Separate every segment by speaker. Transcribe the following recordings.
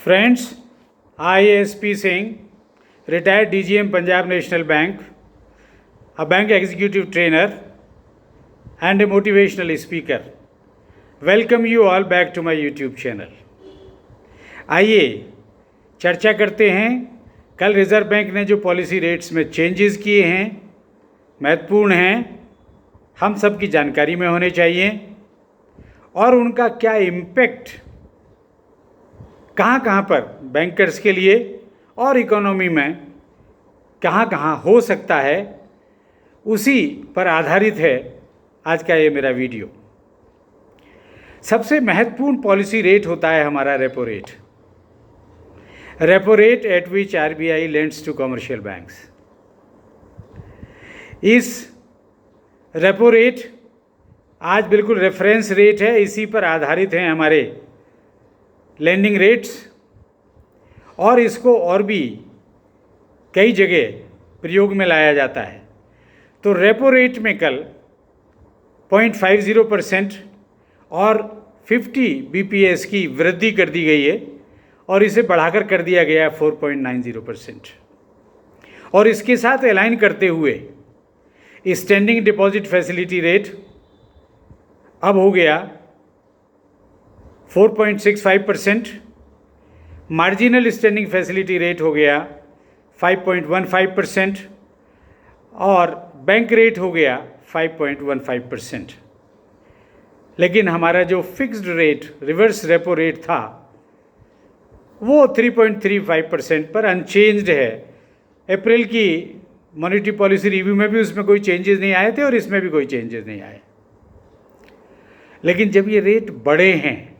Speaker 1: Friends, I, S.P. Singh, retired DGM Punjab National Bank, a bank executive trainer, and a motivational speaker, welcome you all back to my YouTube channel. आइए चर्चा करते हैं कल reserve bank ने जो policy rates में changes किए हैं महत्वपूर्ण हैं, हम सब की जानकारी में होने चाहिए और उनका क्या इम्पैक्ट कहाँ कहाँ पर बैंकर्स के लिए और इकोनॉमी में कहाँ कहाँ हो सकता है, उसी पर आधारित है आज का ये मेरा वीडियो। सबसे महत्वपूर्ण पॉलिसी रेट होता है हमारा repo rate at which RBI lends to commercial banks. इस रेपो रेट आज बिल्कुल रेफरेंस रेट है, इसी पर आधारित हैं हमारे लेंडिंग रेट्स और इसको और भी कई जगह प्रयोग में लाया जाता है। तो रेपो रेट में कल 0.50% और 50 BPS की वृद्धि कर दी गई है और इसे बढ़ाकर कर दिया गया 4.90%। और इसके साथ अलाइन करते हुए स्टैंडिंग डिपॉजिट फैसिलिटी रेट अब हो गया 4.65%, मार्जिनल स्टैंडिंग फैसिलिटी रेट हो गया 5.15% और बैंक रेट हो गया 5.15%। लेकिन हमारा जो fixed rate reverse repo rate था वो 3.35% पर अनचेंज्ड है। अप्रैल की मॉनेटरी पॉलिसी रिव्यू में भी उसमें कोई चेंजेस नहीं आए थे और इसमें भी कोई चेंजेस नहीं आए। लेकिन जब ये रेट बढ़े हैं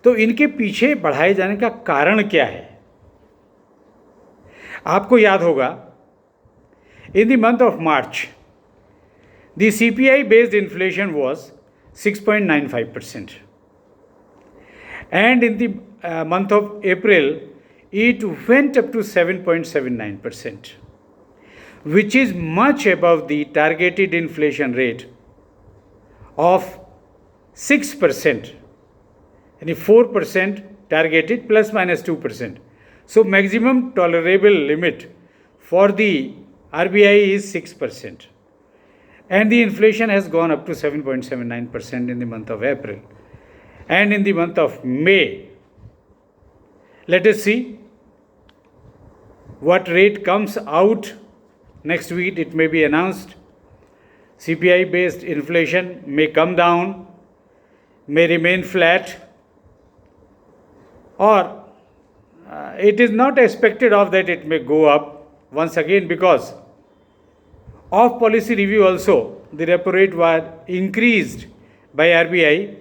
Speaker 1: तो इनके पीछे बढ़ाए जाने का कारण क्या है? आपको याद होगा in the month of March the CPI based inflation was 6.95% and in the month of April it went up to 7.79%, which is much above the targeted inflation rate of 6%, यानी 4% targeted plus minus 2%. So maximum tolerable limit for the RBI is 6%. And the inflation has gone up to 7.79% in the month of April. And in the month of May, let us see what rate comes out. Next week it may be announced. CPI based inflation may come down, may remain flat, or it is not expected of that it may go up once again because of policy review also the repo rate was increased by RBI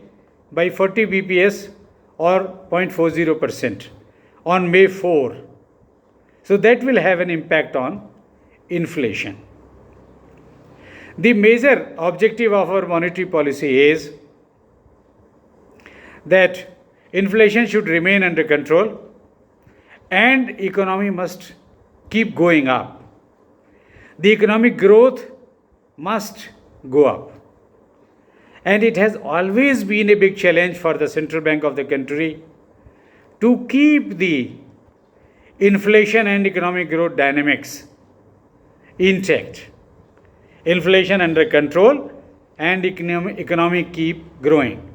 Speaker 1: by 40 BPS or 0.40% on May 4. So that will have an impact on inflation. The major objective of our monetary policy is that inflation should remain under control and economy must keep going up. The economic growth must go up. And it has always been a big challenge for the central bank of the country to keep the inflation and economic growth dynamics intact. Inflation under control and economy keep growing.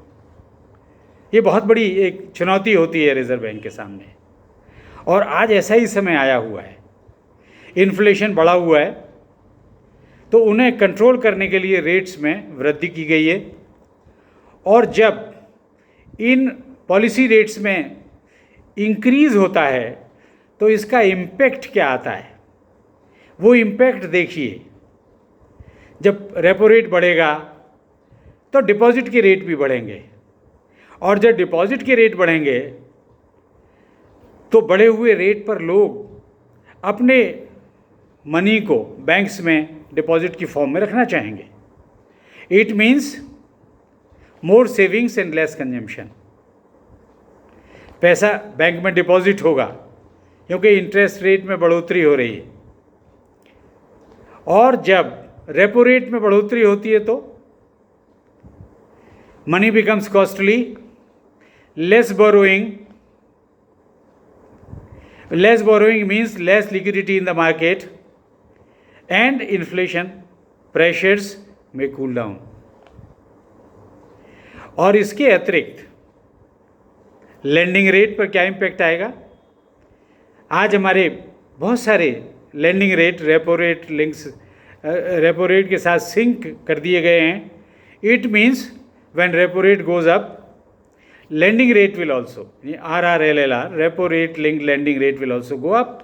Speaker 1: ये बहुत बड़ी एक चुनौती होती है reserve bank के सामने और आज ऐसा ही समय आया हुआ है। इन्फ्लेशन बढ़ा हुआ है तो उन्हें कंट्रोल करने के लिए रेट्स में वृद्धि की गई है और जब इन पॉलिसी रेट्स में इंक्रीज़ होता है तो इसका इम्पैक्ट क्या आता है, वो इम्पैक्ट देखिए। जब रेपो रेट बढ़ेगा तो डिपॉजिट के रेट भी बढ़ेंगे और जब डिपॉजिट के रेट बढ़ेंगे तो बढ़े हुए रेट पर लोग अपने मनी को बैंक्स में डिपॉजिट की फॉर्म में रखना चाहेंगे। It means more savings and less consumption. पैसा बैंक में डिपॉजिट होगा क्योंकि इंटरेस्ट रेट में बढ़ोतरी हो रही है और जब रेपो रेट में बढ़ोतरी होती है तो money becomes costly, less borrowing Less borrowing means less liquidity in the market and inflation pressures may cool down. और इसके अतिरिक्त लेंडिंग रेट पर क्या इम्पैक्ट आएगा? आज हमारे बहुत सारे लेंडिंग रेट रेपो रेट के साथ सिंक कर दिए गए हैं. It means when repo rate goes up, lending rate will also, RRLLR, repo rate linked lending rate will also go up.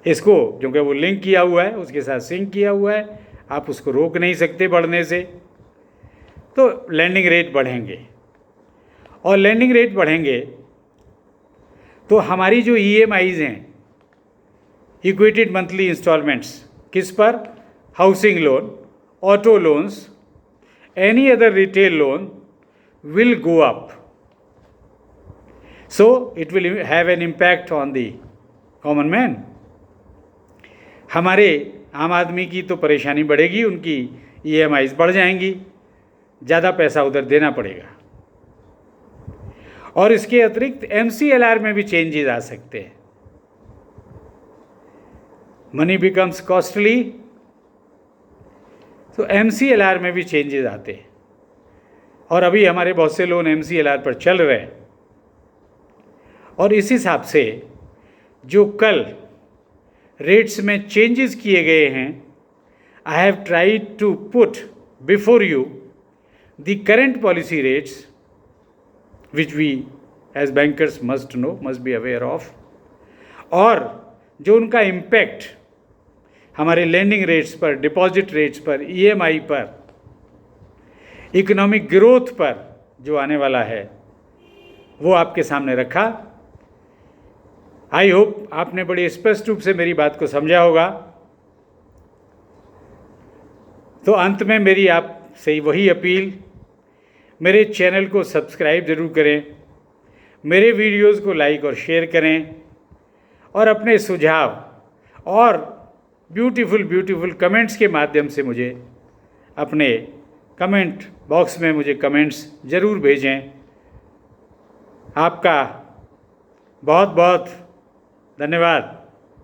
Speaker 1: इसको क्योंकि वो लिंक किया हुआ है, उसके साथ सिंक किया हुआ है, आप उसको रोक नहीं सकते बढ़ने से, तो लैंडिंग रेट बढ़ेंगे. और लैंडिंग रेट बढ़ेंगे तो हमारी जो EMIs हैं, इक्विटेड मंथली इंस्टॉलमेंट्स, किस पर? Housing loan, auto loans, any other retail loan will go up. So it will have an impact on the common man. हमारे आम आदमी की तो परेशानी बढ़ेगी, उनकी EMIs बढ़ जाएंगी, ज़्यादा पैसा उधर देना पड़ेगा. और इसके अतिरिक्त MCLR में भी चेंजेस आ सकते हैं. मनी बिकम्स कॉस्टली, तो MCLR में भी चेंजेस आते हैं. और अभी हमारे बहुत से लोन MCLR पर चल रहे हैं. और इस हिसाब से जो कल रेट्स में चेंजेस किए गए हैं, I have tried to put before you the current policy rates which we as bankers must know, must be aware of, और जो उनका इम्पैक्ट हमारे लेंडिंग रेट्स पर, डिपॉजिट रेट्स पर, EMI पर, इकोनॉमिक ग्रोथ पर जो आने वाला है, वो आपके सामने रखा. आई होप आपने बड़े स्पष्ट रूप से मेरी बात को समझा होगा. तो अंत में मेरी आपसे वही अपील, मेरे चैनल को सब्सक्राइब ज़रूर करें, मेरे वीडियोज़ को लाइक और शेयर करें, और अपने सुझाव और ब्यूटीफुल कमेंट्स के माध्यम से मुझे अपने कमेंट बॉक्स में मुझे कमेंट्स ज़रूर भेजें. आपका बहुत बहुत धन्यवाद.